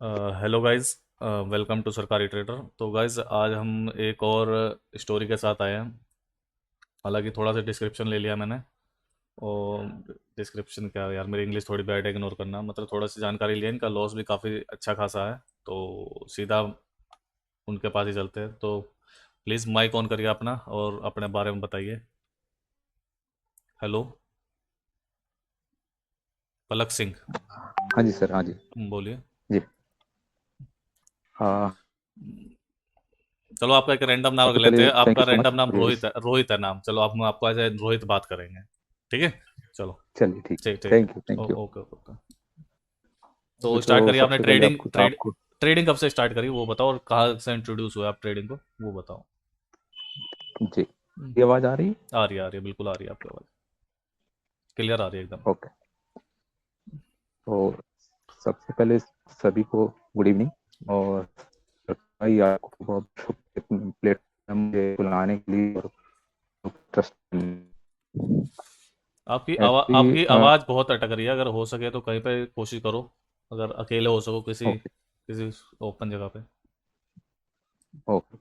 Hello guys. Welcome to सरकारी trader. तो guys आज हम एक और स्टोरी के साथ आए हैं। हालांकि थोड़ा सा डिस्क्रिप्शन ले लिया मैंने। और डिस्क्रिप्शन क्या यार, मेरी इंग्लिश थोड़ी बैड है, इग्नोर करना। मतलब थोड़ा सी जानकारी लिया, इनका लॉस भी काफ़ी अच्छा खासा है। तो सीधा उनके पास ही चलते हैं। तो प्लीज़ माइक ऑन करिए अपना और अपने बारे में बताइए। हेलो। पलक सिंह। हाँ जी सर, हाँ जी। बोलिए। जी। हाँ। चलो आपका एक रैंडम नाम रख सबसे लेते पहले हैं। थैंक आपका यू सो रैंडम मच नाम फॉर रोहित दिस। है, रोहित है नाम। चलो आप, हम आपको आज रोहित बात करेंगे। ठीक है। चलो। चलिए ठीक। ठीक ठीक ठीक। Thank you, thank you. Okay okay. तो तो स्टार्ट करिए। आपने सबसे पहले ट्रेडिंग आपको ट्रेड आपको ट्रेडिंग कब से स्टार्ट करी वो बताओ, और कहाँ से इंट्रोड्यूस हुआ आप ट्रेडिंग को वो बताओ। जी, हम्म, ये आवाज़ आ रही? आ रही है, बिल्कुल आ रही है, आपकी आवाज़ क्लियर आ रही है एकदम। ओके। तो सबसे पहले सभी को गुड इवनिंग। और भाई आपको बहुत शुक्रिया प्लेटफॉर्म मुझे बुलाने के लिए और ट्रस्ट। आपकी एक्चुअली आवाज़ बहुत अटक रही है। अगर हो सके तो कहीं पे कोशिश करो, अगर अकेले हो सको, किसी ओके, किसी ओपन जगह पे। ओके।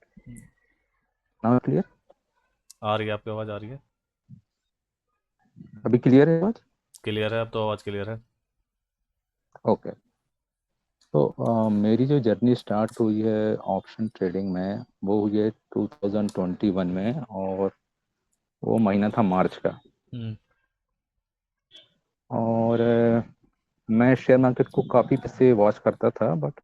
Now clear? आ रही है, आपकी आवाज़ आ रही है। अभी क्लियर है आवाज़? क्लियर है, अब तो आवाज़ क्लियर है। ओके। तो मेरी जो जर्नी स्टार्ट हुई है ऑप्शन ट्रेडिंग में, वो हुई है 2021 में। और वो महीना था मार्च का। हम्म और मैं शेयर मार्केट को काफ़ी पैसे वॉच करता था, बट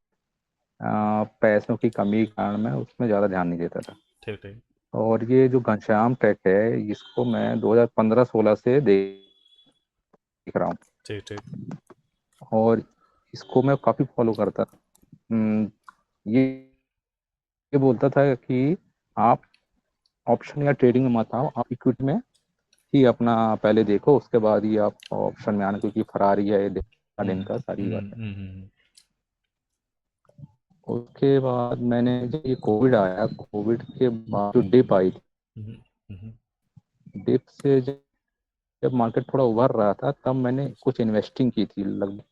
पैसों की कमी के कारण मैं उसमें ज़्यादा ध्यान नहीं देता था। ठीक ठीक। और ये जो घनश्याम टेक है, इसको मैं 2015-16 से देख रहा हूँ। ठीक ठीक। और इसको मैं काफ़ी फॉलो करता था। ये बोलता था कि आप ऑप्शन या ट्रेडिंग में मत आओ, आप इक्विटी में ही अपना पहले देखो, उसके बाद ही आप ऑप्शन में आना, क्योंकि फरारी है, दिन हम्म का सारी हम्म बात है। हम्म हम्म उसके बाद मैंने, जब ये कोविड आया, कोविड के बाद जो डिप आई थी, हम्म हम्म डिप से जब मार्केट थोड़ा उभर रहा था, तब मैंने कुछ इन्वेस्टिंग की थी, लगभग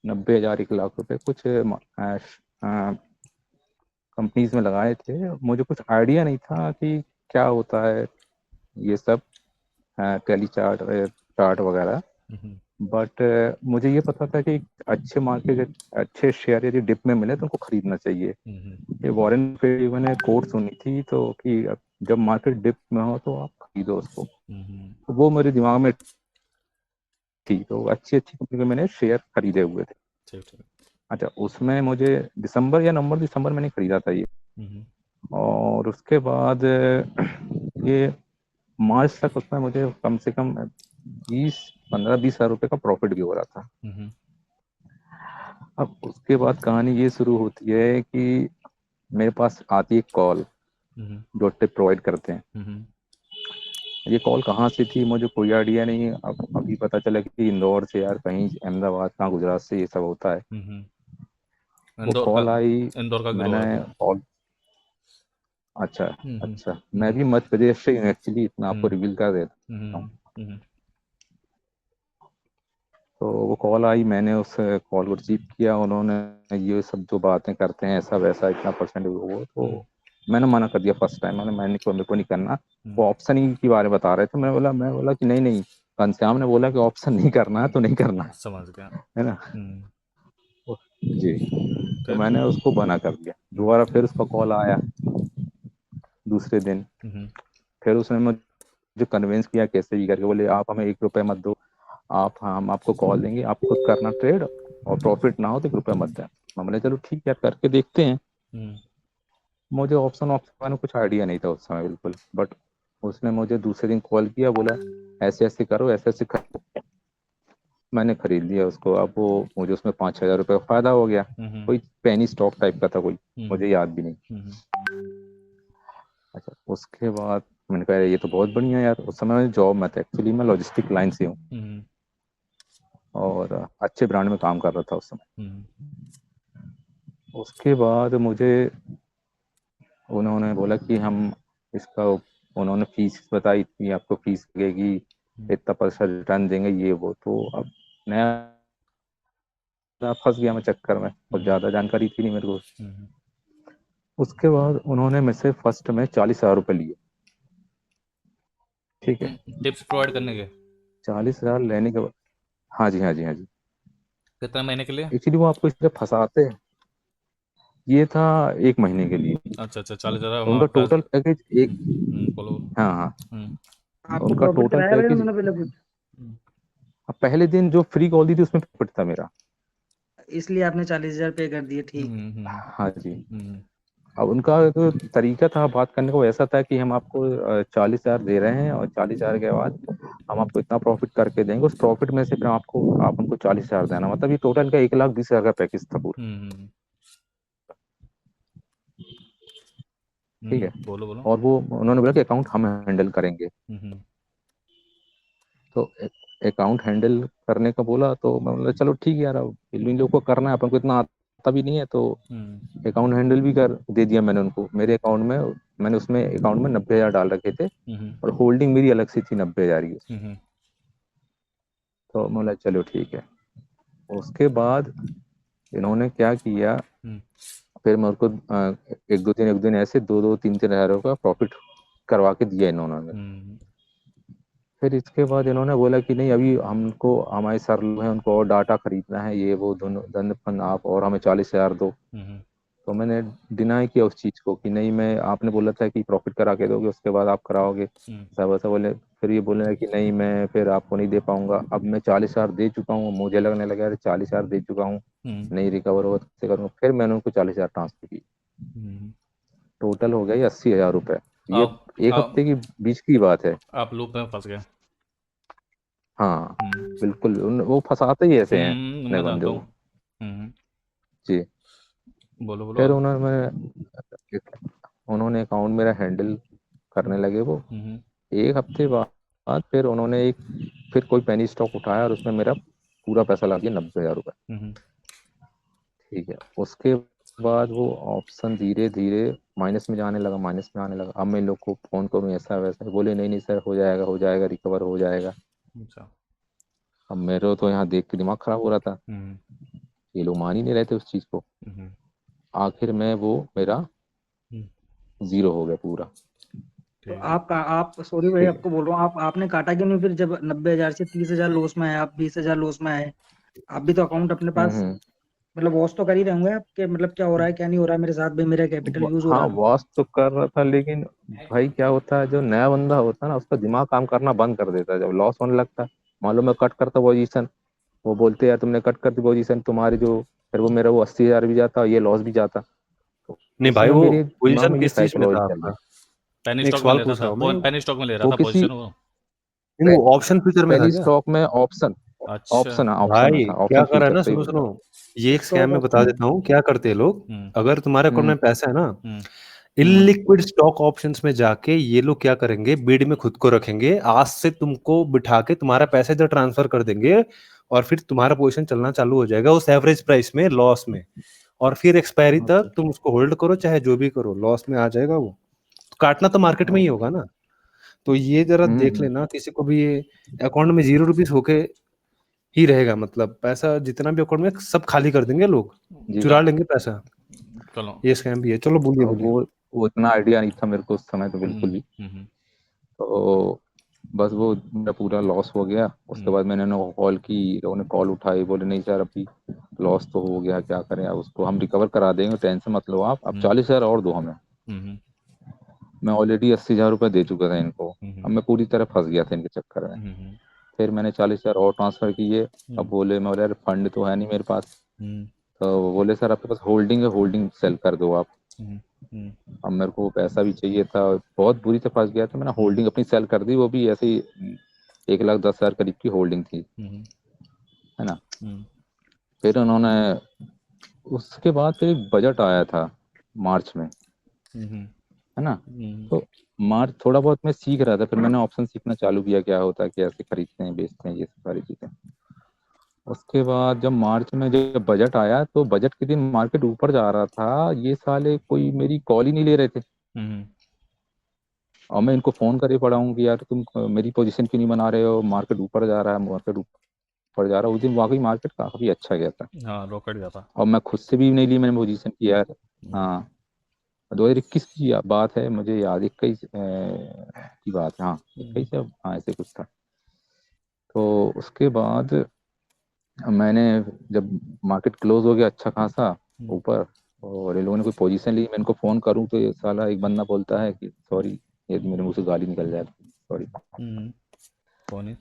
90,000 1 लाख रुपए कुछ कंपनीज में लगाए थे। मुझे कुछ आइडिया नहीं था कि क्या होता है ये सब, टेली चार्ट चार्ट वगैरह। हम्म बट मुझे ये पता था कि अच्छे मार्केट, अच्छे शेयर यदि डिप में मिले तो उनको खरीदना चाहिए। हम्म ये वॉरेन बफेट मैंने कोट सुनी थी, तो कि जब मार्केट डिप में हो तो आप खरीदो उसको। हम्म तो वो मेरे दिमाग में थी, तो अच्छी अच्छी कंपनी के मैंने शेयर खरीदे हुए थे। ठीक ठीक। अच्छा, उसमें मुझे दिसंबर या नवंबर दिसंबर में नहीं खरीदा था ये। हम्म और उसके बाद ये मार्च तक उसमें मुझे कम से कम 15-20 हज़ार रुपये का प्रॉफिट भी हो रहा था। हम्म अब उसके बाद कहानी ये शुरू होती है कि मेरे पास आती है कॉल, हम्म जो टिप प्रोवाइड करते हैं। हम्म ये कॉल कहाँ से थी मुझे कोई आइडिया नहीं। अब अभी पता चला कि इंदौर से, यार कहीं अहमदाबाद, कहाँ गुजरात से ये सब होता है। हम्म। वो इंदौर का, कॉल आई। इंदौर का गिरोह मैंने है कोई। कॉल, अच्छा, हम्म अच्छा, मैं हम्म भी मध्य प्रदेश से हूँ एक्चुअली, इतना आपको हम्म रिवील कर देता हूँ। हम्म हम्म तो वो कॉल आई, मैंने उस कॉल को रिसीव किया। उन्होंने ये सब जो बातें करते हैं, ऐसा वैसा, इतना परसेंट वो, हम्म तो मैंने मना कर दिया फर्स्ट टाइम। मैंने को मेरे को नहीं करना। हम्म। वो ऑप्शन ही के बारे में बता रहे थे। मैं बोला कि नहीं नहीं, घनश्याम ने बोला कि ऑप्शन नहीं करना है तो नहीं करना समझ गया। है ना। हम्म। जी। तो फिर। मैंने उसको मना कर दिया। हम्म दोबारा फिर उसका कॉल आया दूसरे दिन। हम्म फिर उसने मुझे कन्विंस किया कैसे भी करके, बोले आप हमें 1 रुपए मत दो, आप, हम आपको कॉल देंगे, आप खुद करना ट्रेड, और प्रॉफिट ना हो तो 1 रुपया मत दें। मैं बोले चलो ठीक है, करके देखते हैं। हम्म मुझे ऑप्शन ऑप्शन में कुछ आइडिया नहीं था उस समय बिल्कुल, बट उसने मुझे दूसरे दिन कॉल किया, बोला ऐसे ऐसे करो, ऐसे ऐसे करो। मैंने खरीद लिया उसको। अब वो मुझे उसमें 5-6 हज़ार रुपये का फायदा हो गया। हम्म कोई पेनी स्टॉक टाइप का था कोई, हम्म मुझे याद भी नहीं। हम्म अच्छा, उसके बाद मैंने कहा ये तो बहुत बढ़िया यार। उस समय मैं जॉब में था एक्चुअली, मैं लॉजिस्टिक लाइन से हूँ। हम्म और अच्छे ब्रांड में काम कर रहा था उस समय। हम्म उसके बाद मुझे उन्होंने बोला कि हम इसका, उन्होंने फीस बताई कि आपको फीस लगेगी, इतना % रिटर्न देंगे, ये वो। तो अब नया फंस गया मैं चक्कर में, और ज्यादा जानकारी थी नहीं मेरे को। उसके बाद उन्होंने मेरे से फर्स्ट में 40,000 रुपये लिए। ठीक है। टिप्स प्रोवाइड करने के 40,000 लेने के बाद, हाँ जी हाँ जी हाँ जी, कितने महीने के लिए? एक्चुअली वो आपको इसलिए फंसाते हैं। ये था 1 महीने के लिए। अच्छा अच्छा, 40,000 हम उनका आपका। टोटल पैकेज एक, बोलो बोलो। हाँ हाँ, हम्म आपको उनका प्रॉफिट टोटल कराया भाई पैकेज, उन्होंने पहले कुछ, पहले दिन जो फ्री कॉल दी थी उसमें प्रॉफिट था मेरा। इसलिए आपने 40,000 पे कर दिए? ठीक। हाँ जी। हम्म अब उनका जो तरीका था बात करने का वो ऐसा था कि हम आपको 40,000 दे रहे हैं, और 40,000 के बाद हम आपको इतना प्रॉफिट करके देंगे, उस प्रॉफिट में से फिर आप हमको 40,000 देना, मतलब ये टोटल का 1,20,000 का पैकेज था पूरा। ठीक है। बोलो बोलो। और वो उन्होंने बोला कि अकाउंट हम हैंडल करेंगे। हम्म तो अकाउंट हैंडल करने का बोला, तो मैं बोला चलो ठीक है यार, अब इन लोगों को करना है, अपन को इतना आता भी नहीं है, तो हम्म अकाउंट हैंडल भी कर दे दिया मैंने उनको। मेरे अकाउंट में, मैंने उसमें अकाउंट में 90,000 डाल रखे थे, हम्म और होल्डिंग मेरी अलग से थी 90,000 की। हम्म तो मैं बोला चलो ठीक है। उसके बाद इन्होंने क्या किया, हम्म फिर मेरे को एक दो दिन ऐसे 2-2 3-3 हज़ारों का प्रॉफिट करवा के दिया इन्होंने। हम्म फिर इसके बाद इन्होंने बोला कि नहीं, अभी हमको, हमारे सर लोग हैं, उनको और डाटा खरीदना है, ये वो दोनों धन फन आप, और हमें 40,000 दो। हम्म तो मैंने डिनाई किया उस चीज़ को कि नहीं, मैं, आपने बोला था कि प्रॉफिट करा के दोगे, उसके बाद आप कराओगे, सब ऐसा बोले। फिर ये बोले कि नहीं, मैं फिर आपको नहीं दे पाऊंगा। अब मैं 40,000 दे चुका हूँ, मुझे लगने लगा यार 40,000 दे चुका हूँ, नहीं रिकवर होगा तो कैसे करूँगा। फिर मैंने उनको 40,000 ट्रांसफर की। हम्म। टोटल हो गया ये 80,000 रुपये। ये आप एक आप हफ्ते की बीच की बात है। आप लूप में फंस गए। हाँ हम्म बिल्कुल, वो फंसाते ही ऐसे हैं अपने मैं जानता बंदे हूँ। को। हम्म जी। बोलो बोलो फिर आगे। उन्होंने अकाउंट मेरा हैंडल करने लगे वो। हम्म एक हफ्ते बाद फिर उन्होंने फिर कोई पेनी स्टॉक उठाया, और उसमें मेरा पूरा पैसा लग गया 90,000 रुपये। हम्म ठीक है। उसके बाद वो ऑप्शन धीरे धीरे माइनस में जाने लगा, माइनस में आने लगा। अब मैं इन लोग को फोन करूँ ऐसा वैसा, बोले नहीं नहीं सर, हो जाएगा, रिकवर हो जाएगा। अच्छा। अब मेरे तो यहाँ देख के दिमाग खराब हो रहा था, हम्म ये लोग मान ही नहीं रहे थे उस चीज़ को। हम्म आखिर में वो मेरा हम्म, जीरो हो गया पूरा। तो ठीक है। आप सॉरी भाई, ठीक है। आपको बोल रहा हूँ, आप आपने काटा क्यों नहीं फिर? जब 90,000 से 30,000 लॉस में आए, आप 20,000 लॉस में आए, आप भी तो अकाउंट अपने पास हम्म। मतलब वॉच तो कर ही रहे होंगे आपके, मतलब क्या हो रहा है क्या नहीं हो रहा है मेरे साथ भाई, मेरा कैपिटल यूज हो हाँ रहा है। वॉश तो कर रहा था, लेकिन भाई क्या होता है, जो नया बंदा होता है ना, उसका दिमाग काम करना बंद कर देता है जब लॉस होने लगता है। मान लो मैं कट करता पोजीशन, वो बोलते यार तुमने कट कर दी पोजीशन तुम्हारी जो, फिर वो मेरा वो 80,000 भी जाता, ये लॉस भी जाता। तो नहीं उस भाई, समय वो मेरे दिमाग पोजीशन में ये किस चीज में साइकोलॉजी था चल आपका? रही। पेनी एक स्टॉक में सवाल लेता पूछ था रहा हूँ वो, मैं। पेनी स्टॉक में ले रहा वो था किसी पोजीशन वो। नहीं, वो ऑप्शन फ्यूचर में था पेनी क्या? स्टॉक में ऑप्शन, अच्छा। ऑप्शन में भाई था, क्या ऑप्शन कर रहा है फ्यूचर ना, सही सुनो बोल रहा सुनो, ये एक स्कैम स्टॉक में बता ऑप्शन। देता हूँ क्या करते हैं लोग। हम्म अगर तुम्हारे अकाउंट हम्म में पैसा है ना, हम्म हम्म इलिक्विड स्टॉक ऑप्शंस में जाके ये लोग क्या करेंगे, बीड में खुद को रखेंगे, आज से तुमको बिठा के तुम्हारा पैसा इधर ट्रांसफर कर देंगे, और फिर तुम्हारा पोजीशन चलना चालू हो जाएगा उस एवरेज प्राइस में, लॉस में। और फिर एक्सपायरी तक ओके तुम उसको होल्ड करो, चाहे जो भी करो, लॉस में आ जाएगा वो। तो काटना तो मार्केट में ही ओके। होगा ना। तो ये जरा देख हम्म। लेना, किसी को भी ये अकाउंट में 0 रुपीज होके ही रहेगा, मतलब पैसा जितना भी अकाउंट में सब खाली कर देंगे लोग, जी चुरा जी। लेंगे पैसा। चलो। ये स्कैम भी है। चलो बोलिए अब बोलिए। वो इतना आइडिया नहीं था मेरे को उस समय तो हम्म बिल्कुल भी। हम्म तो बस वो मेरा पूरा लॉस हो गया। उसके हम्म बाद मैंने उन्हें कॉल की, लोगों ने कॉल उठाई, बोले नहीं सर अभी लॉस तो हो गया, क्या करें, अब उसको हम रिकवर करा देंगे, टेंशन मत लो आप, अब हम्म 40,000 और दो हमें। हम्म मैं ऑलरेडी 80,000 रुपये दे चुका था इनको। अब हम्म मैं पूरी तरह फंस गया था इनके चक्कर में। हम्म फिर मैंने 40,000 और ट्रांसफर किए। अब बोले, मैं बोला यार फंड तो है नहीं मेरे पास। हम्म तो वो बोले सर आपके पास होल्डिंग है, होल्डिंग सेल कर दो आप। हम्म अब मेरे को पैसा भी चाहिए था, बहुत बुरी तरह फंस गया था। मैंने होल्डिंग अपनी सेल कर दी, वो भी ऐसे ही 1,10,000 करीब की होल्डिंग थी, हम्म है ना। हम्म फिर उन्होंने, उसके बाद फिर एक बजट आया था मार्च में, हम्म है ना। हम्म तो मार्च थोड़ा बहुत मैं सीख रहा था, फिर मैंने ऑप्शन सीखना चालू किया, क्या होता है, कैसे खरीदते हैं बेचते हैं, ये सब सारी चीज़ें। उसके बाद जब मार्च में जब बजट आया, तो बजट के दिन मार्केट ऊपर जा रहा था, ये साले कोई मेरी कॉल ही नहीं ले रहे थे। हम्म और मैं इनको फोन करे पड़ा हूँ कि यार तुम मेरी पोजीशन क्यों नहीं बना रहे हो, मार्केट ऊपर जा रहा है, मार्केट ऊपर। ऊपर जा रहा। उस दिन वाकई मार्केट काफी अच्छा गया था हाँ रॉकेट गया था। और मैं खुद से भी नहीं ली मैंने पोजीशन की यार। हम्म, हाँ 2021 की बात है, मुझे याद 21 की बात है, हाँ 21 हाँ ऐसे कुछ था। तो उसके बाद मैंने जब मार्केट क्लोज हो गया अच्छा खासा हम्म, ऊपर, और इन लोगों ने कोई पोजीशन ली, मैं इनको फोन करूं तो ये साला एक बंदा बोलता है कि सॉरी, ये मेरे मुंह से गाली निकल जाए, सॉरी। कौन है?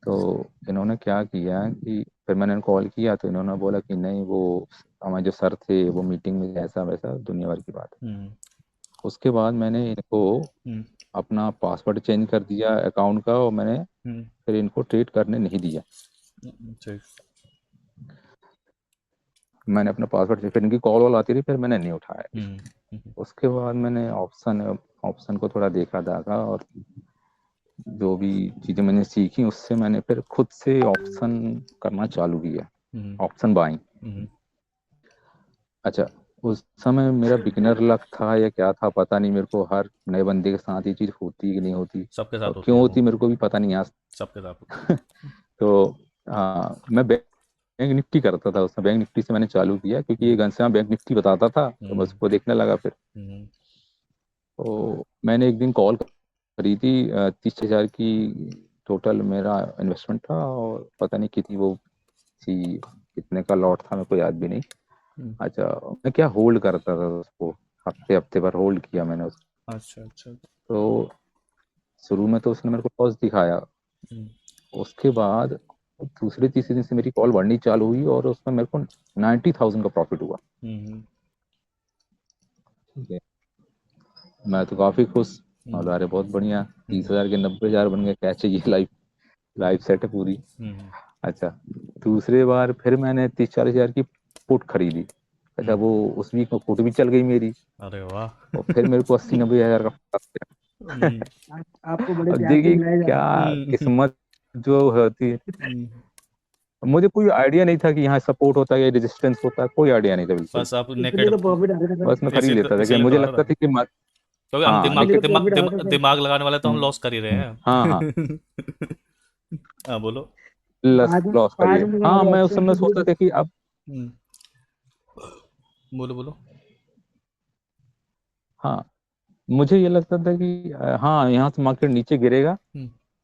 तो इन्होंने क्या किया कि फिर मैंने इनको कॉल किया तो इन्होंने बोला कि नहीं, वो हमारे जो सर थे वो मीटिंग में, ऐसा वैसा दुनिया भर की बात है। उसके बाद मैंने इनको अपना पासवर्ड चेंज कर दिया अकाउंट का, और मैंने फिर इनको ट्रेड करने नहीं दिया। ठीक। मैंने अपना पासवर्ड, फिर इनकी कॉल वॉल आती रही, फिर मैंने नहीं उठाया। हम्म, उसके बाद मैंने ऑप्शन को थोड़ा देखा दागा, और जो भी चीज़ें मैंने सीखी उससे मैंने फिर खुद से ऑप्शन करना चालू किया, ऑप्शन बाइंग। अच्छा, उस समय मेरा बिगिनर लक था या क्या था पता नहीं मेरे को, हर नए बंदे के साथ ये चीज़ होती कि नहीं होती, सबके साथ और होती क्यों है वो। होती मेरे को भी पता नहीं आज। सबके साथ होती है। तो मैं बैंक निफ्टी करता था उसमें, बैंक निफ्टी से मैंने चालू किया क्योंकि ये घनश्याम बैंक निफ्टी बताता था, तो मैं उसको देखने लगा। फिर तो मैंने एक दिन कॉल करी थी, 30,000 की टोटल मेरा इन्वेस्टमेंट था, और पता नहीं कितनी वो थी, कितने का लॉट था मेरे को याद भी नहीं। अच्छा, मैं क्या होल्ड करता था उसको, हफ्ते हफ्ते भर होल्ड किया मैंने उसको। अच्छा अच्छा। तो शुरू में तो उसने मेरे को लॉस दिखाया, उसके बाद दूसरे तीसरे दिन से मेरी कॉल बढ़नी चालू हुई, और उसमें मेरे को 90,000 का प्रॉफिट हुआ। ठीक है, मैं तो काफी खुश, अरे बहुत बढ़िया, 30,000 के 90,000 बन गए, क्या चाहिए, लाइफ लाइफ सेट है पूरी। अच्छा, दूसरे बार फिर मैंने 30-40 हजार की पुट खरीदी। अच्छा, वो उस वीक में पुट भी चल गई मेरी, अरे वाह। और फिर मेरे को 80-90 हजार का फंस गया। आपको बड़े अब प्यार से देखिए बुलाया जा क्या रहा किस्मत जो होती है। मुझे कोई आइडिया नहीं था कि यहाँ सपोर्ट होता है या रेजिस्टेंस होता है, कोई आइडिया नहीं था बिल्कुल। बस आप है, इसलिए नेकेड। तो प्रॉफिट आ रहा था बस मैं खरीद लेता था कि इसलिए तो मुझे आ लगता रहा था था, कि क्योंकि हम हाँ दिमाग इसलिए लेकिन तो प्रॉफिट आ रहा था सर। दिमाग लगाने वाले तो हम हम्म, लॉस कर ही रहे हैं। हाँ हाँ हाँ बोलो। लॉस आज लॉस आज करिए। में हाँ हमारे मैं उस ऑप्शन समय की सोचता था कि अब हम्म, बोलो बोलो। हाँ, मुझे ये लगता था कि हाँ यहाँ से मार्केट नीचे गिरेगा,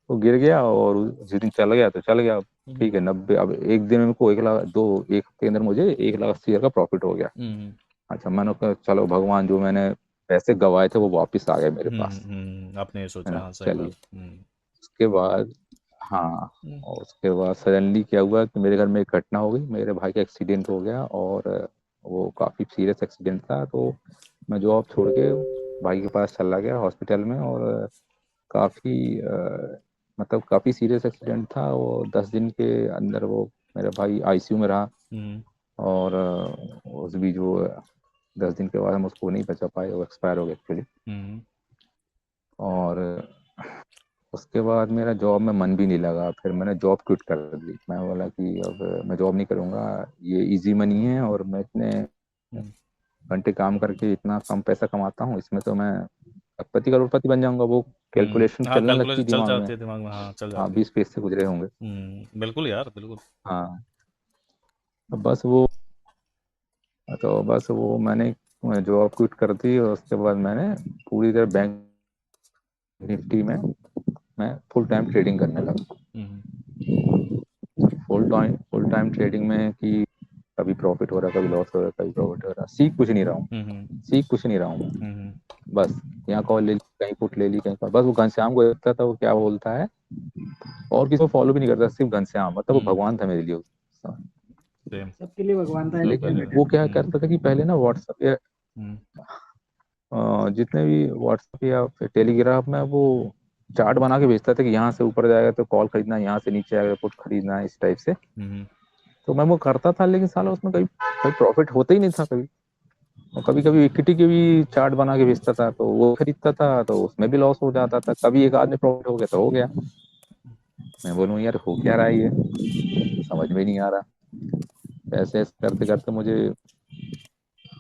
वो गिर गया, और जिस दिन चला गया तो चल गया। ठीक है, 90, अब एक दिन में मेरे को 1 लाख, एक हफ्ते के अंदर मुझे 1,80,000 का प्रॉफिट हो गया। अच्छा, मैंने कहा चलो भगवान, जो मैंने पैसे गवाए थे वो वापस आ गए मेरे पास, आपने ये है सोचा, ना, हाँ सही चलिए। बात। उसके बाद हाँ, और उसके बाद सडनली क्या हुआ कि मेरे घर में एक घटना हो गई, मेरे भाई का एक्सीडेंट हो गया, और वो काफ़ी सीरियस एक्सीडेंट था। तो मैं जॉब छोड़ के भाई के पास चला गया हॉस्पिटल में, और काफ़ी मतलब काफ़ी सीरियस एक्सीडेंट था वो। 10 दिन के अंदर वो मेरा भाई आईसीयू में रहा, और उस बीच वो 10 दिन के बाद हम उसको नहीं बचा पाए, वो एक्सपायर हो गया एक्चुअली। और उसके बाद मेरा जॉब में मन भी नहीं लगा, फिर मैंने जॉब क्विट कर दी। मैं बोला कि अब मैं जॉब नहीं करूँगा, ये इजी मनी है, और मैं इतने घंटे काम करके इतना कम पैसा कमाता हूँ, इसमें तो मैं पति करोड़पति बन जाऊंगा। वो कैलकुलेशन हाँ चलने लगती कैलकुलेशन चल दिमाग में। जाती है दिमाग में, हाँ चल हाँ, जाती है। 20 पैसे गुजरे होंगे। बिल्कुल यार बिल्कुल। हाँ, तो बस वो मैंने जॉब क्विट कर दी, और उसके बाद मैंने पूरी तरह बैंक निफ्टी में मैं फुल टाइम ट्रेडिंग करने लगा। फुल टाइम ट्रेडिंग में कि कभी प्रॉफिट हो रहा है, कभी लॉस हो रहा है, कभी प्रॉफिट हो रहा है, सीख कुछ नहीं रहा हूँ। बस यहाँ कॉल ले ली, कहीं पुट ले ली, कहीं बस वो घनश्याम को देखता था वो क्या बोलता है, और किसी को फॉलो भी नहीं करता, सिर्फ घनश्याम, मतलब वो भगवान था मेरे लिए उस समय। सेम। सबके लिए भगवान था इलेक्शन के वो टाइम। क्या करता था कि पहले ना व्हाट्सएप या जितने भी व्हाट्सएप या फिर टेलीग्राफ में वो चार्ट बना के भेजता था कि यहाँ से ऊपर जाएगा तो कॉल खरीदना है, यहाँ से नीचे आएगा पुट खरीदना है, इस टाइप से। तो मैं वो करता था, लेकिन साला उसमें कभी कभी प्रॉफिट होता ही नहीं था कभी। और कभी कभी इक्विटी के भी चार्ट बना के बेचता था, तो वो खरीदता था तो उसमें भी लॉस हो जाता था। कभी एक आदमी प्रॉफिट हो गया तो हो गया। मैं बोलूँ यार हो क्या रहा है ये, समझ में नहीं आ रहा। ऐसे ऐसे करते करते मुझे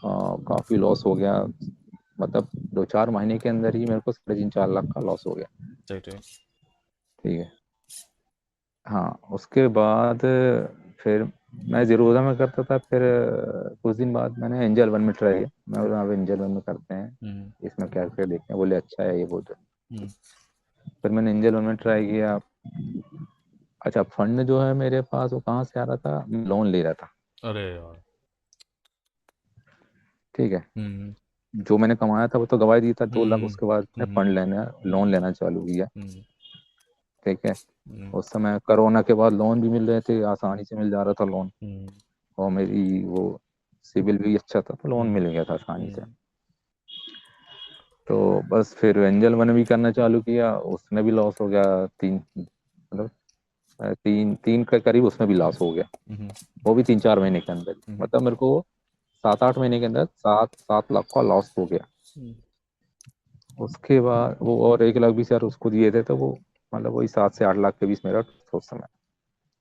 काफी लॉस हो गया, मतलब 2-4 महीने के अंदर ही मेरे को 3.5-4 लाख का लॉस हो गया। सही। ठीक है, हाँ उसके बाद फिर मैं जीरोधा में करता था, फिर कुछ दिन बाद मैंने एंजल वन में ट्राई किया। मैं बोला हाँ एंजल वन में करते हैं, इसमें क्या क्या देखते हैं। बोले अच्छा है ये बहुत। फिर मैंने एंजल वन में ट्राई किया। अच्छा फंड जो है मेरे पास वो कहाँ से आ रहा था, मैं लोन ले रहा था। अरे यार। ठीक है, हम्म जो मैंने कमाया था वो तो गवा ही दिया था 2 लाख। हम्म उसके बाद मैंने फंड लेना लोन लेना चालू किया। हम्म ठीक है, हम्म उस समय कोरोना के बाद लोन भी मिल रहे थे, आसानी से मिल जा रहा था लोन। हम्म और मेरी वो सिविल भी अच्छा था तो लोन हम्म मिल गया था आसानी से। हम्म तो बस फिर एंजल वन भी करना चालू किया, उसमें भी लॉस हो गया। तीन मतलब तीन तीन के करीब उसमें भी लॉस हो गया। हम्म वो भी 3-4 महीने के अंदर। मतलब मेरे को 7-8 महीने के अंदर 7-7 लाख का लॉस हो गया। हम्म उसके बाद वो और 1,20,000 उसको दिए थे, तो वो मतलब वही 7 से 8 लाख के बीच मेरा उस समय।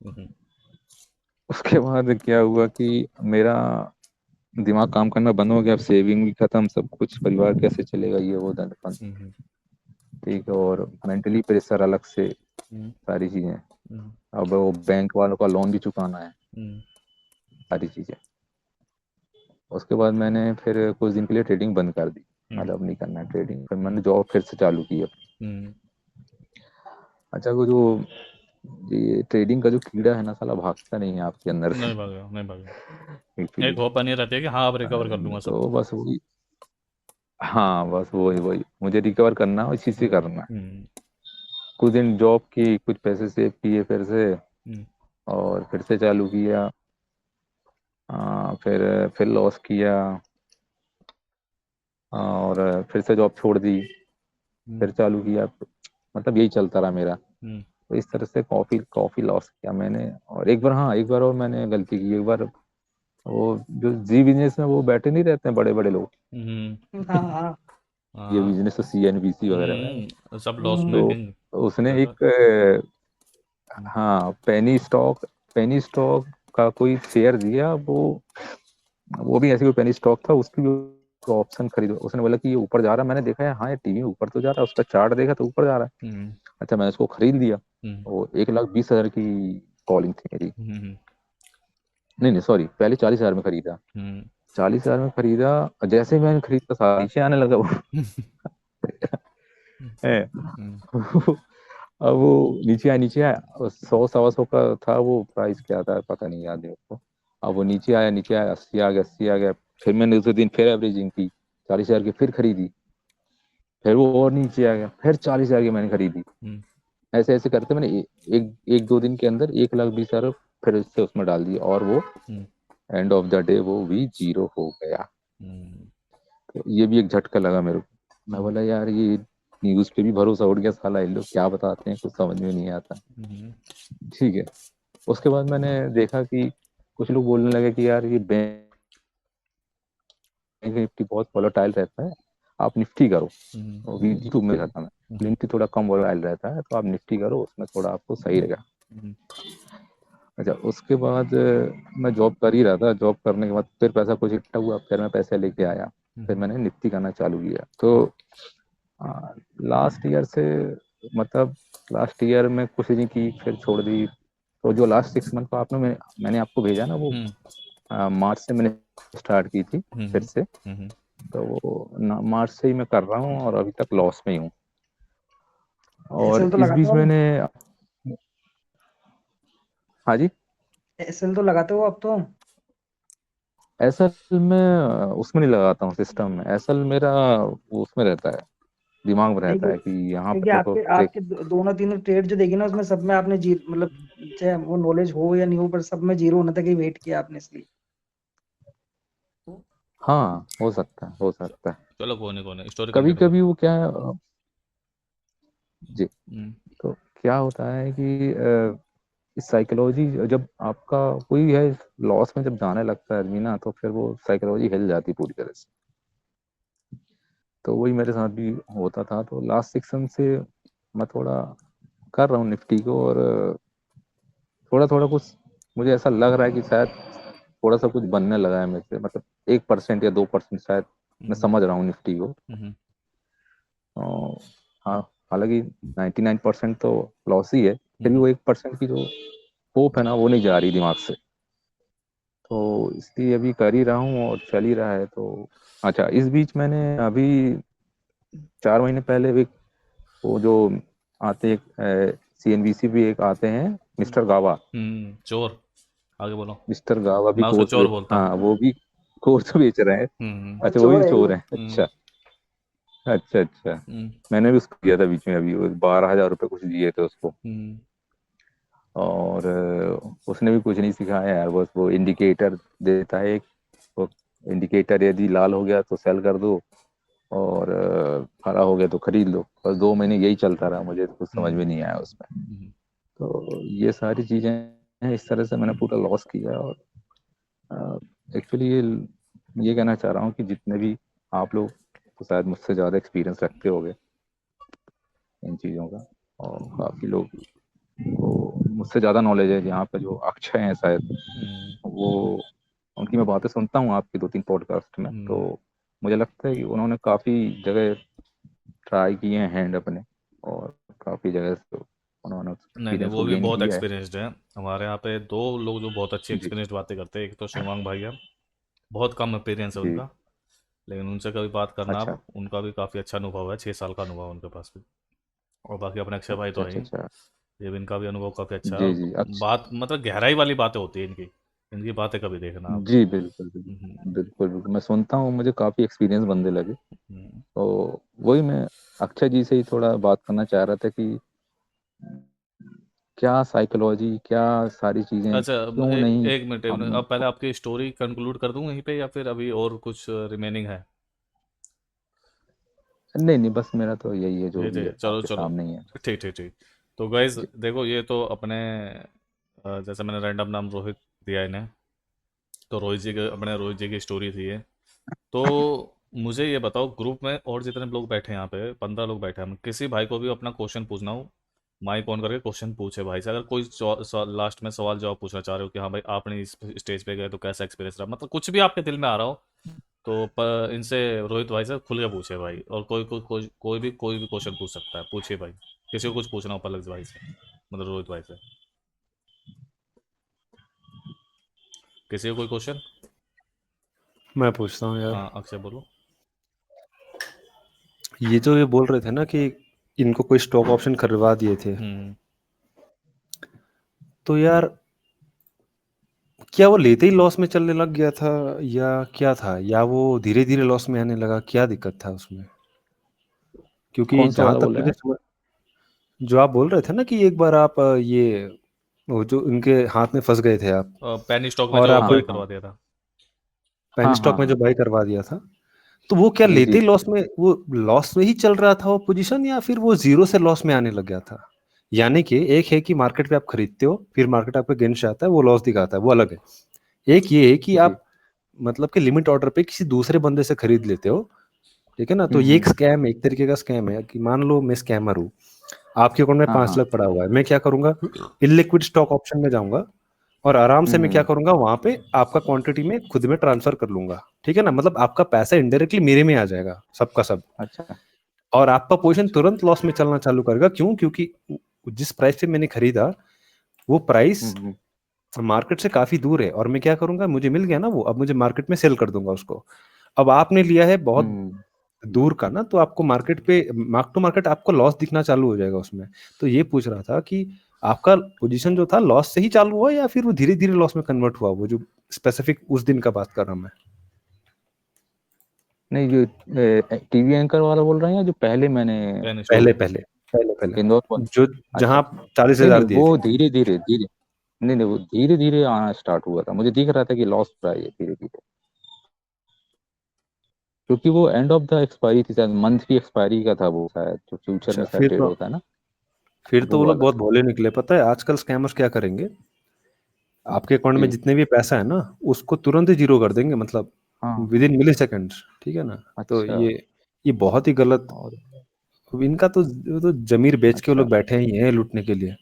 हम्म उसके बाद क्या हुआ कि मेरा दिमाग काम करना बंद हो गया। अब सेविंग भी खत्म, सब कुछ, परिवार कैसे चलेगा, ये वो धन फन। हम्म ठीक है, और मेंटली प्रेशर अलग से, हम्म सारी चीजें। हम्म अब वो बैंक वालों का लोन भी चुकाना है, हम्म सारी चीजें। उसके बाद मैंने फिर कुछ दिन के लिए ट्रेडिंग बंद कर दी। मतलब नहीं करना है ट्रेडिंग। फिर मैंने जॉब फिर से चालू की। हम्म अच्छा वो जो ये ट्रेडिंग का जो कीड़ा है ना साला, भागता नहीं है आपके अंदर से नहीं भागा, नहीं भागा। एक्चुअली। एक होप नहीं रहती है कि हाँ अब रिकवर कर लूंगा सब। तो बस वही, हाँ बस वही वही मुझे रिकवर करना है, इसी से करना है। हम्म कुछ दिन जॉब की, कुछ पैसे सेव किए फिर से, हम्म और फिर से चालू किया। फिर लॉस किया, और फिर से जॉब छोड़ दी, हम्म फिर चालू किया। मतलब यही चलता रहा मेरा। हम्म तो इस तरह से कॉफी कॉफी लॉस किया मैंने। और एक बार, हाँ एक बार और मैंने गलती की। एक बार वो जो जी बिजनेस में वो बैठे नहीं रहते हैं बड़े बड़े लोग, हम्म हाँ हाँ। ये हाँ बिजनेस, CNBC वगैरह में। सब लॉस तो मेकिंग उसने जगह। एक हाँ पेनी स्टॉक का कोई शेयर दिया। वो भी ऐसे कोई पेनी स्टॉक था, उसकी भी ऑप्शन खरीदो। उसने बोला कि ये ऊपर जा रहा है। मैंने देखा है, हाँ ये टीवी ऊपर तो जा रहा है, उसका चार्ट देखा तो ऊपर जा रहा है। हम्म अच्छा मैंने उसको खरीद लिया। हम्म वो 1,20,000 की कॉलिंग थी मेरी। हम्म नहीं नहीं सॉरी, पहले 40,000 में खरीदा। हम्म 40,000 में खरीदा। जैसे ही मैंने खरीदा था नीचे आने लगा वो है। हम्म अब वो नीचे आया 100 सवा 100 का था वो। प्राइस क्या था पता नहीं, याद है उसको। अब वो नीचे आया 80 आ गया, 80 आ गया। फिर मैंने दूसरे दिन फिर एवरेजिंग की, 40,000 की फिर खरीदी। फिर वो और नीचे आ गया, फिर 40,000 की मैंने खरीदी। हम्म ऐसे ऐसे करते मैंने एक एक दो दिन के अंदर 1,20,000 फिर से उसमें डाल दिया, और वो हम्म एंड ऑफ द डे वो भी जीरो हो गया। हम्म तो ये भी एक झटका लगा मेरे को। मैं बोला यार ये न्यूज पे भी भरोसा उठ गया साला, ये लोग क्या बताते हैं कुछ समझ में नहीं आता। हम्म ठीक है, उसके बाद मैंने देखा कि कुछ लोग बोलने लगे कि यार ये बैंक निफ्टी बहुत वोलेटाइल रहता है, आप निफ्टी करो। हम्म यूट्यूब में देखा था मैं, निफ्टी थोड़ा कम वोलेटाइल रहता है तो आप निफ्टी करो, उसमें थोड़ा आपको सही रहेगा। अच्छा उसके बाद मैं जॉब कर ही रहा था। जॉब करने के बाद फिर पैसा कुछ इकट्ठा हुआ, फिर मैं पैसे लेके आया। फिर मैंने निफ्टी करना चालू किया। तो लास्ट ईयर से, मतलब लास्ट ईयर में कुछ नहीं की, फिर छोड़ दी। तो जो लास्ट 6 मंथ का मैंने आपको भेजा ना वो, मार्च से मैंने स्टार्ट की थी फिर से। तो वो मार्च से ही मैं कर रहा हूँ, और अभी तक लॉस में ही हूँ। और एसएल तो इस लगाते बीच हो अब? मैंने, हाँ जी, एसएल तो लगाते हो अब तो? एसल में उसमें नहीं लगाता हूँ सिस्टम में। एसल मेरा वो उसमें रहता है, दिमाग में नहीं रहता है कि यहाँ क्योंकि पे देखो आपके देख। आपके दोनों तीनों ट्रेड जो देखी ना उसमें सब में आपने जीरो, मतलब चाहे वो नॉलेज हो या नहीं हो, पर सब में जीरो होने तक ही वेट किया आपने, इसलिए। हाँ हो सकता है, हो सकता है। चलो कोई नहीं स्टोरी कभी कंटिन्यू करो। कभी वो क्या है, जी, हम्म तो क्या होता है कि साइकोलॉजी जब आपका कोई है लॉस में जब जाने लगता है आदमी ना, तो फिर वो साइकोलॉजी हिल जाती है पूरी तरह से। तो वही मेरे साथ भी होता था। तो लास्ट 6 मंथ से मैं थोड़ा कर रहा हूँ निफ्टी को, और थोड़ा थोड़ा कुछ मुझे ऐसा लग रहा है कि शायद थोड़ा सा कुछ बनने लगा है मेरे से। मतलब 1% या 2% शायद मैं समझ रहा हूँ निफ्टी को। हम्म और हाँ, हालांकि 99% तो लॉस ही है। फिर भी वो 1% की जो होप है ना वो नहीं जा रही दिमाग से, तो इसलिए अभी कर ही रहा हूँ और चल ही रहा है। तो अच्छा, इस बीच मैंने अभी 4 महीने पहले भी वो जो आते एक CNBC भी एक आते हैं, मिस्टर गावा। चोर, आगे बोलो। मिस्टर गावा भी मैं उसको कोर्स चोर बोलता हाँ हूँ। वो भी कोर्स बेच रहे हैं। हम्म वो अच्छा वो चोर भी है चोर वो। है, हम्म अच्छा अच्छा अच्छा। हम्म मैंने भी उसको दिया था बीच में, अभी वो 12,000 रुपये कुछ दिए थे उसको। हम्म और उसने भी कुछ नहीं सिखाया यार, बस वो इंडिकेटर देता है एक, वो इंडिकेटर यदि लाल हो गया तो सेल कर दो, और हरा हो गया तो खरीद लो। बस 2 महीने यही चलता रहा, मुझे तो कुछ समझ में नहीं आया उसमें। हम्म। तो ये सारी चीजें हैं, इस तरह से मैंने पूरा लॉस किया। और एक्चुअली ये कहना चाह रहा हूँ कि जितने भी आप लोग तो शायद मुझसे ज़्यादा एक्सपीरियंस रखते होगे इन चीज़ों का, और काफ़ी लोग को मुझसे ज़्यादा नॉलेज है। यहाँ पे जो अक्षय हैं शायद, वो उनकी मैं बातें सुनता हूँ आपकी 2-3 पॉडकास्ट में, तो मुझे लगता है कि उन्होंने काफ़ी जगह ट्राई किए हैं हैंड अपने, और काफ़ी जगह से उन्होंने नहीं नहीं, एक्सपीरियंस वो को भी गेन बहुत किया है। एक्सपीरियंस्ड है। हमारे यहाँ पे 2 लोग जो बहुत अच्छी जी एक्सपीरियंस्ड बातें करते हैं, एक तो शिवांग भाई है, बहुत कम एक्सपीरियंस है जी। उनका, लेकिन उनसे कभी बात करना अच्छा आप, उनका भी काफ़ी अच्छा अनुभव है, 6 साल का अनुभव है उनके पास भी। और बाकी अपने अक्षय भाई तो अच्छा है अच्छा ही, अच्छा। ये भी इनका भी अनुभव काफ़ी अच्छा है। जी और जी अच्छा। बात मतलब गहराई वाली बातें होती है इनकी, इनकी बातें कभी देखना आप। जी बिल्कुल हम्म, बिल्कुल बिल्कुल बिल्कुल, मैं सुनता हूँ, मुझे काफ़ी एक्सपीरियंस बंदे लगे। हम्म। तो वही मैं अक्षय जी से ही थोड़ा बात करना चाह रहा था कि क्या साइकोलॉजी, क्या सारी चीज़ें अच्छा, क्यों नहीं एक मिनट, एक मिनट, हम। अब पहले आपकी स्टोरी कंक्लूड कर दूं यहीं पे, या फिर अभी और कुछ रिमेनिंग है? नहीं नहीं, बस मेरा तो यही है जो ये भी है चलो आपके चलो, सामने ही है। ठीक ठीक ठीक। तो गाइज जी देखो, ये तो अपने जैसे मैंने रैंडम नाम रोहित दिया इन्हें, तो रोहित जी के, अपने रोहित जी की स्टोरी थी ये। तो मुझे ये बताओ, ग्रुप में और जितने लोग बैठे हैं यहाँ पे, 15 लोग बैठे हैं, हम किसी भाई को भी अपना क्वेश्चन पूछना हो, माइक ऑन करके क्वेश्चन पूछे भाई से। अगर कोई लास्ट में सवाल जवाब पूछना चाह रहे हो कि हाँ भाई आपने इस स्टेज पे गए तो कैसा एक्सपीरियंस रहा, मतलब कुछ भी आपके दिल में आ रहा हो, तो इनसे, रोहित भाई से खुल के पूछे भाई। और कोई भी क्वेश्चन पूछ सकता है, पूछिए भाई, किसी को कुछ पूछना हो पलक भाई से, मतलब रोहित भाई से, किसी को कोई क्वेश्चन। मैं पूछता हूँ यार, हाँ अक्षय बोलो। ये जो ये बोल रहे थे ना कि इनको कोई स्टॉक ऑप्शन खरीदवा दिए थे, हम्म तो यार क्या वो लेते ही लॉस में चलने लग गया था, या क्या था, या वो धीरे धीरे लॉस में आने लगा, क्या दिक्कत था उसमें? क्योंकि कौन सा जहां वाला तक बोल रहे मुझे हैं? जो आप बोल रहे थे ना कि एक बार आप ये वो जो उनके हाथ में फंस गए थे आप, पेनी स्टॉक में और जो आप हाँ बाय हाँ करवा दिया था। पेनी हाँ हाँ स्टॉक में हाँ। जो बाई करवा दिया था, तो वो क्या जी लेते जी। ही लॉस में, वो लॉस में ही चल रहा था वो पोजीशन, या फिर वो जीरो से लॉस में आने लग गया था? यानी कि एक है कि मार्केट पे आप खरीदते हो, फिर मार्केट आपका गेन आता है, वो लॉस दिखाता है, वो अलग है। एक ये है कि जी। आप मतलब कि लिमिट ऑर्डर पे किसी दूसरे बंदे से खरीद लेते हो, ठीक है ना? तो ये एक हम्म। स्कैम है, एक तरीके का स्कैम है कि मान लो मैं स्कैमर हूँ, आपके अकाउंट में हाँ 5 लाख हाँ। पड़ा हुआ है, मैं क्या करूंगा, इलिक्विड स्टॉक ऑप्शन में जाऊंगा, और आराम से मैं क्या हम्म। करूंगा, वहां पे आपका क्वांटिटी में खुद में ट्रांसफर कर लूंगा, ठीक है ना? मतलब आपका पैसा इनडायरेक्टली मेरे में आ जाएगा, सबका सब। अच्छा और आपका पोजीशन अच्छा। तुरंत लॉस में चलना चालू करेगा। क्यों? क्योंकि जिस प्राइस पे मैंने खरीदा, वो प्राइस हम्म। मार्केट से काफी दूर है, और मैं क्या करूंगा, मुझे मिल गया ना वो, अब मुझे मार्केट में सेल कर दूंगा उसको। अब आपने लिया है बहुत हम्म। दूर का ना, तो आपको मार्केट पे मार्क टू मार्केट आपको लॉस दिखना चालू हो जाएगा उसमें। तो ये पूछ रहा था कि आपका पोजीशन जो था लॉस से ही चालू हुआ, या फिर वो धीरे धीरे लॉस में कन्वर्ट हुआ, वो जो स्पेसिफिक उस दिन का बात कर रहा हूं मैं। नहीं, जो टीवी एंकर वाला बोल रहे हैं, या जो पहले मैंने पेनी जो पहले स्टॉक। पहले पहले पहले इंदौर पर। जो जहां अच्छा। आप 40,000 नहीं दिए वो थे। धीरे धीरे धीरे, नहीं नहीं वो धीरे धीरे आना स्टार्ट हुआ था, मुझे दिख रहा था कि लॉस रहा है ये धीरे धीरे, क्योंकि वो एंड ऑफ द एक्सपायरी थी शायद, मंथ की एक्सपायरी का था वो शायद, जो फ्यूचर अच्छा, में शायद ट्रेड होता है ना, फिर तो वो वो लोग वाला। बहुत भोले निकले। पता है आजकल स्कैमर्स क्या करेंगे, आपके अकाउंट में जी। जितने भी पैसा है ना, उसको तुरंत ही जीरो कर देंगे, मतलब हाँ विद इन मिली सेकेंड्स, ठीक है ना? तो अच्छा। ये बहुत ही गलत। और अब इनका तो वो तो जमीर बेच के वो अच्छा। लोग बैठे ही हैं लूटने के लिए।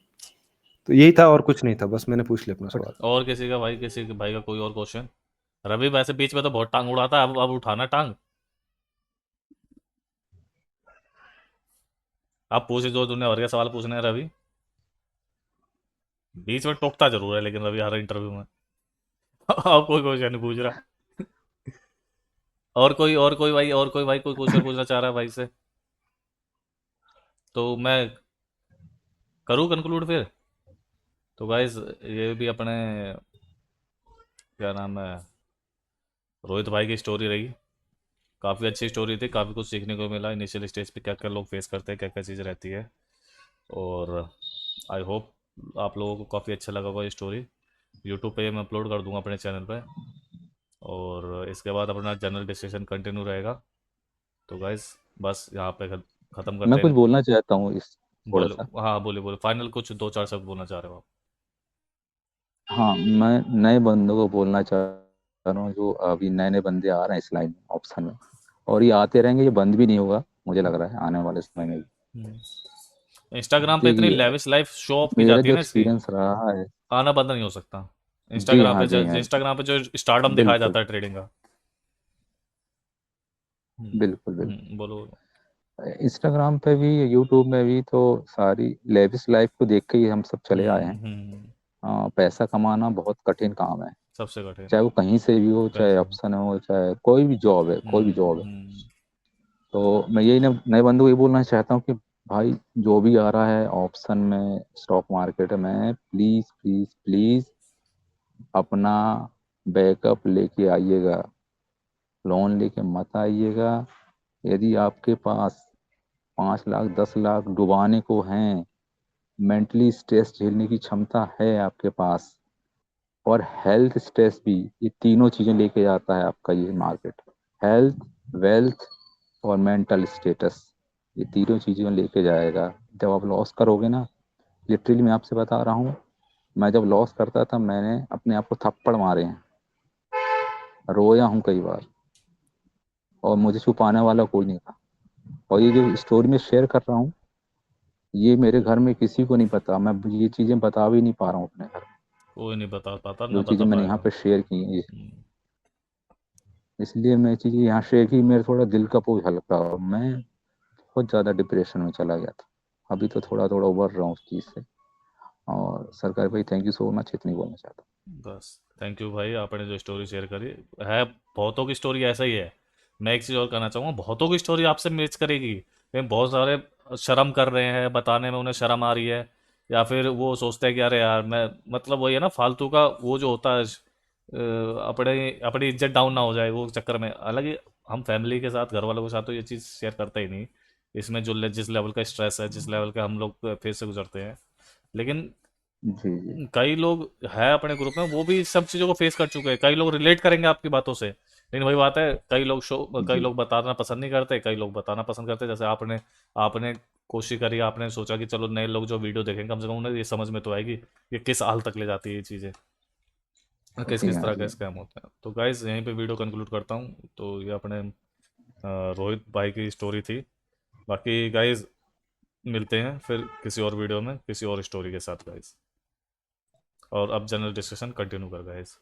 तो यही था, और कुछ नहीं था, बस मैंने पूछ लिया अपना बट सवाल। और किसी का भाई, किसी के भाई का कोई और क्वेश्चन? रवि वैसे बीच में तो बहुत टांग उड़ाता है, अब उठाना टांग। आप पूछ, जो तूने और क्या सवाल पूछना है रवि। बीच में टोकता जरूर है लेकिन रवि हर इंटरव्यू में। अब कोई क्वेश्चन नहीं पूछ रहा। और कोई भाई, और कोई भाई कोई क्वेश्चन पूछना चाह रहा है भाई से, तो मैं करूँ कंक्लूड फिर। तो गाइज ये भी अपने क्या नाम है, रोहित भाई की स्टोरी रही। काफ़ी अच्छी स्टोरी थी, काफ़ी कुछ सीखने को मिला इनिशियल स्टेज पे क्या क्या लोग फेस करते हैं, क्या क्या चीज़ रहती है। और आई होप आप लोगों को काफ़ी अच्छा लगा होगा ये स्टोरी। यूट्यूब पे मैं अपलोड कर दूंगा अपने चैनल पे, और इसके बाद अपना जनरल डिस्कशन कंटिन्यू रहेगा। तो गाइज बस यहाँ पे ख़त्म मैं करते कुछ हैं। बोलना चाहता हूँ इस थोड़ा बोलो, सा। हाँ बोले बोले, फाइनल कुछ दो चार शब्द बोलना चाह रहे हो आप। हाँ, मैं नए बंदों को बोलना चाह रहा हूँ, जो अभी नए नए बंदे आ रहे हैं इस लाइन ऑप्शन में, और ये आते रहेंगे, ये बंद भी नहीं होगा मुझे लग रहा है आने वाले समय में भी। इंस्टाग्राम पे इतनी देखिए, लेविश लाइफ शो ऑफ की मेरा जाती है जो ना इसकी, एक्सपीरियंस रहा है। आना बंद नहीं हो सकता। जी इंस्टाग्राम हाँ, पे जी हाँ, इंस्टाग्राम पे जो स्टारडम दिखाया बिल्कुल जाता है ट्रेडिंग का। बिल्कुल बिल्कुल। बोलो। इंस्टाग्राम पे भी, यूट्यूब में भी तो सारी लेविश लाइफ को देख के ही हम सब चले आए हैं। पैसा कमाना बहुत कठिन काम है, सबसे कठिन चाहे वो कहीं से भी हो, चाहे कैसे। ऑप्शन हो, चाहे कोई भी जॉब है, कोई भी जॉब है। हम्म। तो मैं यही नए बंधु को ये बोलना चाहता हूँ कि भाई, जो भी आ रहा है ऑप्शन में, स्टॉक मार्केट में, प्लीज प्लीज प्लीज अपना बैकअप लेके आइएगा, लोन लेके मत आइएगा। यदि आपके पास 5 लाख 10 लाख डुबाने को हैं, मेंटली स्ट्रेस झेलने की क्षमता है आपके पास, और हेल्थ स्ट्रेस भी, ये तीनों चीजें लेके जाता है आपका ये मार्केट। हेल्थ, वेल्थ और मेंटल स्टेटस, ये तीनों चीजें लेके जाएगा। जब आप लॉस करोगे ना, लिटरली मैं आपसे बता रहा हूँ, मैं जब लॉस करता था, मैंने अपने आप को थप्पड़ मारे हैं, रोया हूँ कई बार, और मुझे छुपाने वाला कोई नहीं था। और ये जो स्टोरी में शेयर कर रहा हूँ, ये मेरे घर में किसी को नहीं पता, मैं ये चीजें बता भी नहीं पा रहा हूँ अपने घर में, कोई नहीं बता पाता ना जो बता चीजें मैंने यहाँ पाएगा। पे शेयर की हैं। हम्म, इसलिए मैं चीजें यहाँ शेयर की, मेरा थोड़ा दिल का बोझ हल्का हो, मैं बहुत ज्यादा डिप्रेशन में चला गया था। अभी तो थोड़ा थोड़ा उबर रहा हूँ उस चीज से। और सरकार भाई, थैंक यू सो मच, इतनी बोलना चाहता बस थैंक यू भाई, आपने जो स्टोरी शेयर करी है, बहुतों की स्टोरी ऐसा ही है। मैं एक चीज़ और कहना चाहूँगा, बहुतों की स्टोरी आपसे मैच करेगी, लेकिन बहुत सारे शर्म कर रहे हैं बताने में, उन्हें शर्म आ रही है, या फिर वो सोचते हैं कि अरे यार मैं, मतलब वही है ना फालतू का वो जो होता है, अपने अपनी इज्जत डाउन ना हो जाए वो चक्कर में। हालांकि हम फैमिली के साथ, घर वालों के साथ तो ये चीज़ शेयर करते ही नहीं, इसमें जो जिस लेवल का स्ट्रेस है, जिस लेवल का हम लोग फेस से गुजरते हैं। लेकिन हूँ। जी जी। कई लोग हैं अपने ग्रुप में, वो भी सब चीज़ों को फेस कर चुके हैं, कई लोग रिलेट करेंगे आपकी बातों से। लेकिन वही बात है, कई जी लोग बताना पसंद नहीं करते, कई लोग बताना पसंद करते हैं। जैसे आपने आपने कोशिश करी, आपने सोचा कि चलो नए लोग जो वीडियो देखेंगे कम से कम उन्हें ये समझ में तो आएगी कि किस हाल तक ले जाती है ये चीज़ें, किस जी किस हाँ, तरह जी का हाँ। स्कैम होता है। तो गाइज यहीं पे वीडियो कंक्लूड करता हूँ। तो ये अपने रोहित भाई की स्टोरी थी। बाकी गाइज मिलते हैं फिर किसी और वीडियो में किसी और स्टोरी के साथ गाइज, और अब जनरल डिस्कशन कंटिन्यू कर गाइज।